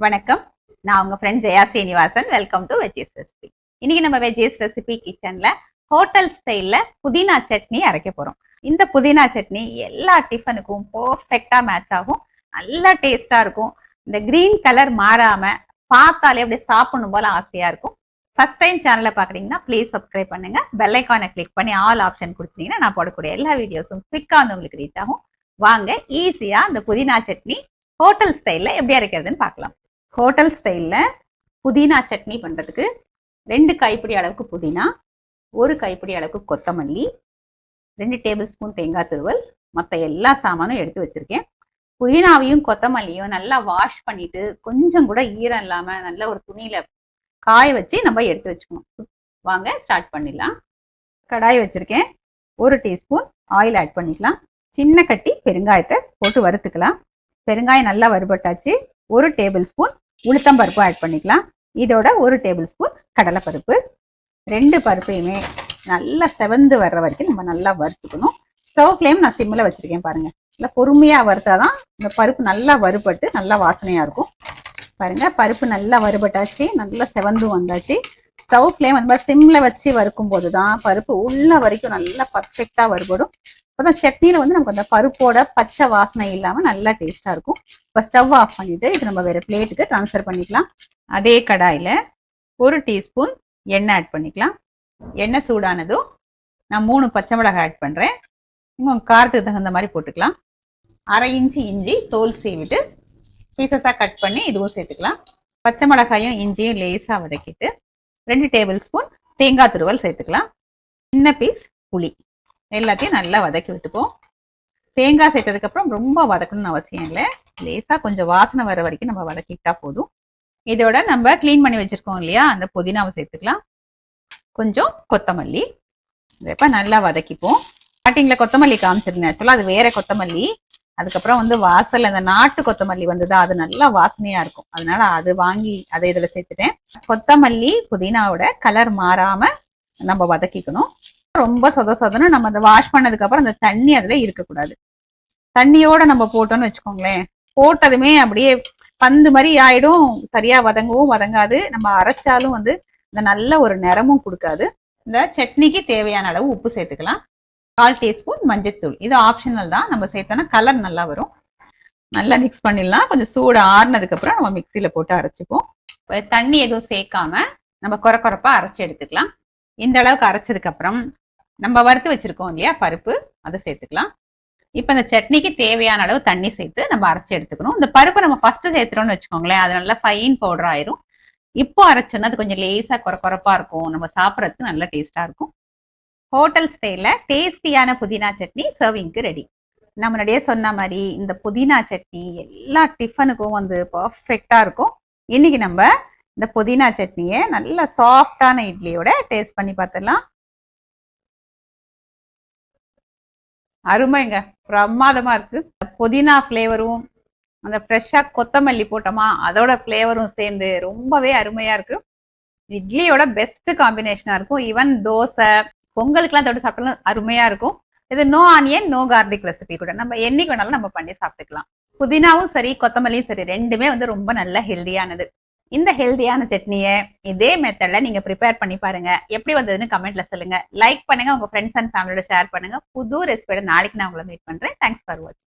வணக்கம். நான் உங்க friend Jaya Srinivasan. Welcome to veggies recipe. இன்னைக்கு நம்ம வெஜ்ஜீஸ் ரெசிபி கிச்சன்ல ஹோட்டல் ஸ்டைல்ல புதினா சட்னி அரைக்க போறோம். இந்த புதினா சட்னி எல்லா டிஃபனுக்கும் பர்ஃபெக்டா மேட்ச் ஆகும். நல்லா டேஸ்டா இருக்கும். இந்த கிரீன் கலர் மாறாம பார்த்தாலே அப்படியே சாப்பிடணும் போல ஆசையா இருக்கும். ஃபர்ஸ்ட் டைம் சேனலை பாக்குறீங்கன்னா ப்ளீஸ் சப்ஸ்கிரைப் பண்ணுங்க. பெல் ஐக்கானை கிளிக் பண்ணி ஆல் ஆப்ஷன் கொடுத்தீங்கன்னா நான் போடக்கூடிய எல்லா வீடியோஸும் குவிக்கா வந்து உங்களுக்கு ரீச் ஆகும். வாங்க ஈஸியா இந்த புதினா சட்னி ஹோட்டல் ஸ்டைல்ல எப்படி அரைக்கிறதுன்னு பார்க்கலாம். ஹோட்டல் ஸ்டைலில் புதினா சட்னி பண்ணுறதுக்கு 2 கைப்பிடி அளவுக்கு புதினா, 1 கைப்பிடி அளவுக்கு கொத்தமல்லி, 2 டேபிள் ஸ்பூன் தேங்காய் துருவல், மற்ற எல்லா சாமானும் எடுத்து வச்சுருக்கேன். புதினாவையும் கொத்தமல்லியும் நல்லா வாஷ் பண்ணிவிட்டு கொஞ்சம் கூட ஈரம் இல்லாமல் நல்ல ஒரு துணியில் காய வச்சு நம்ம எடுத்து வச்சுக்கணும். வாங்க ஸ்டார்ட் பண்ணிடலாம். கடாய் வச்சுருக்கேன். 1 டீஸ்பூன் ஆயில் ஆட் பண்ணிக்கலாம். சின்ன கட்டி பெருங்காயத்தை போட்டு வறுத்துக்கலாம். பெருங்காயம் நல்லா வறுபட்டாச்சு. 1 டேபிள் ஸ்பூன் உளுத்தம்பருப்பு ஆட் பண்ணிக்கலாம். இதோட 1 டேபிள் ஸ்பூன் கடலைப்பருப்பு. 2 பருப்பையுமே நல்லா செவந்து வர்ற வரைக்கும் நம்ம நல்லா வறுத்துக்கணும். ஸ்டவ் ஃப்ளேம் நான் சிம்மில் வச்சுருக்கேன் பாருங்க. நல்லா பொறுமையாக வறுத்தாதான் இந்த பருப்பு நல்லா வறுபட்டு நல்லா வாசனையாக இருக்கும். பாருங்க, பருப்பு நல்லா வறுபட்டாச்சு, நல்லா செவந்து வந்தாச்சு. ஸ்டவ் ஃப்ளேம் அந்த மாதிரி சிம்மில் வச்சு வறுக்கும் போது தான் பருப்பு உள்ள வரைக்கும் நல்லா பர்ஃபெக்டாக வறுபடும். அப்போதான் சட்னியில் வந்து நமக்கு அந்த பருப்போட பச்சை வாசனை இல்லாமல் நல்லா டேஸ்ட்டாக இருக்கும். இப்போ ஸ்டவ் ஆஃப் பண்ணிவிட்டு இது நம்ம வேறு பிளேட்டுக்கு ட்ரான்ஸ்ஃபர் பண்ணிக்கலாம். அதே கடாயில் 1 டீஸ்பூன் எண்ணெய் ஆட் பண்ணிக்கலாம். எண்ணெய் சூடானதும் நான் 3 பச்சை மிளகாய் ஆட் பண்ணுறேன். உங்கள் காரத்துக்கு தகுந்த மாதிரி போட்டுக்கலாம். 1/2 இன்ச்சு இஞ்சி தோல் சீவிட்டு பீசஸாக கட் பண்ணி இதுவும் சேர்த்துக்கலாம். பச்சை மிளகாயும் இஞ்சியும் லேசாக வதக்கிட்டு 2 டேபிள் ஸ்பூன் தேங்காய் துருவல் சேர்த்துக்கலாம். சின்ன பீஸ் புளி எல்லாத்தையும் நல்லா வதக்கி விட்டுப்போம். தேங்காய் சேர்த்ததுக்கப்புறம் ரொம்ப வதக்கணும்னு அவசியம் இல்லை. லேசாக கொஞ்சம் வாசனை வர வரைக்கும் நம்ம வதக்கிட்டா போதும். இதோட நம்ம க்ளீன் பண்ணி வச்சுருக்கோம் இல்லையா, அந்த புதினாவை சேர்த்துக்கலாம். கொஞ்சம் கொத்தமல்லி இப்போ நல்லா வதக்கிப்போம். ஸ்டார்டிங்கில் கொத்தமல்லி காமிச்சிருந்தேன். ஆக்சுவலாக அது வேற கொத்தமல்லி. அதுக்கப்புறம் வந்து வாசல் அந்த நாட்டு கொத்தமல்லி வந்ததா, அது நல்லா வாசனையாக இருக்கும். அதனால அது வாங்கி அதை இதில் சேர்த்துட்டேன். கொத்தமல்லி புதினாவோட கலர் மாறாமல் நம்ம வதக்கிக்கணும். ரொம்ப சொதன்னு நம்ம அதை வாஷ் பண்ணதுக்கு அப்புறம் அந்த தண்ணி அதுல இருக்கக்கூடாது. தண்ணியோட நம்ம போட்டோம்னு வச்சுக்கோங்களேன், போட்டதுமே அப்படியே பந்து மாதிரி ஆயிடும். சரியா வதங்கவும் வதங்காது. நம்ம அரைச்சாலும் வந்து இந்த நல்ல ஒரு நிறமும் கொடுக்காது. இந்த சட்னிக்கு தேவையான அளவு உப்பு சேர்த்துக்கலாம். 1/4 டீஸ்பூன் மஞ்சத்தூள். இது ஆப்ஷனல் தான். நம்ம சேர்த்தோன்னா கலர் நல்லா வரும். நல்லா மிக்ஸ் பண்ணிடலாம். கொஞ்சம் சூடு ஆறுனதுக்கு அப்புறம் நம்ம மிக்சியில போட்டு அரைச்சிப்போம். தண்ணி எதுவும் சேர்க்காம நம்ம கொரப்பா அரைச்சி எடுத்துக்கலாம். இந்த அளவுக்கு அரைச்சதுக்கு அப்புறம் நம்ம வறுத்து வச்சிருக்கோம் இல்லையா பருப்பு, அதை சேர்த்துக்கலாம். இப்போ இந்த சட்னிக்கு தேவையான அளவு தண்ணி சேர்த்து நம்ம அரைச்சி எடுத்துக்கணும். இந்த பருப்பை நம்ம ஃபர்ஸ்ட் சேர்த்துறோம்னு வச்சுக்கோங்களேன், அது நல்லா ஃபைன் பவுடர் ஆயிரும். இப்போ அரைச்சோன்னா அது கொஞ்சம் லேசா கொரப்பா இருக்கும். நம்ம சாப்பிட்றதுக்கு நல்லா டேஸ்டா இருக்கும். ஹோட்டல் ஸ்டைல்ல டேஸ்டியான புதினா சட்னி சர்விங்க்கு ரெடி. நான் முன்னாடியே சொன்ன மாதிரி இந்த புதினா சட்னி எல்லா டிஃபனுக்கும் வந்து பர்ஃபெக்டா இருக்கும். இன்னைக்கு நம்ம இந்த புதினா சட்னியை நல்ல சாஃப்டான இட்லியோட டேஸ்ட் பண்ணி பார்த்துடலாம். அருமைங்க, பிரமாதமா இருக்கு. புதினா ஃப்ளேவரும் அந்த ஃப்ரெஷ்ஷா கொத்தமல்லி போட்டோமா அதோட ஃப்ளேவரும் சேர்ந்து ரொம்பவே அருமையா இருக்கு. இட்லியோட பெஸ்ட் காம்பினேஷனா இருக்கும். ஈவன் தோசை பொங்கலுக்குலாம் தொட்டு சாப்பிட்டாலும் அருமையா இருக்கும். இது no onion no garlic recipe கூட நம்ம என்னைக்கு வேணாலும் நம்ம பண்ணி சாப்பிட்டுக்கலாம். புதினாவும் சரி கொத்தமல்லியும் சரி ரெண்டுமே வந்து ரொம்ப நல்ல ஹெல்தியானது. இந்த ஹெல்தியான சட்னியை இதே மெத்தட்ல நீங்க ப்ரிப்பேர் பண்ணி பாருங்க. எப்படி வந்ததுன்னு கமெண்ட்ல சொல்லுங்க. லைக் பண்ணுங்க, உங்க ஃப்ரெண்ட்ஸ் அண்ட் ஃபேமிலியோட ஷேர் பண்ணுங்க. புது ரெசிபியோட நாளைக்கு நான் உங்களை மீட் பண்றேன். தேங்க்ஸ் ஃபார் வாட்சிங்.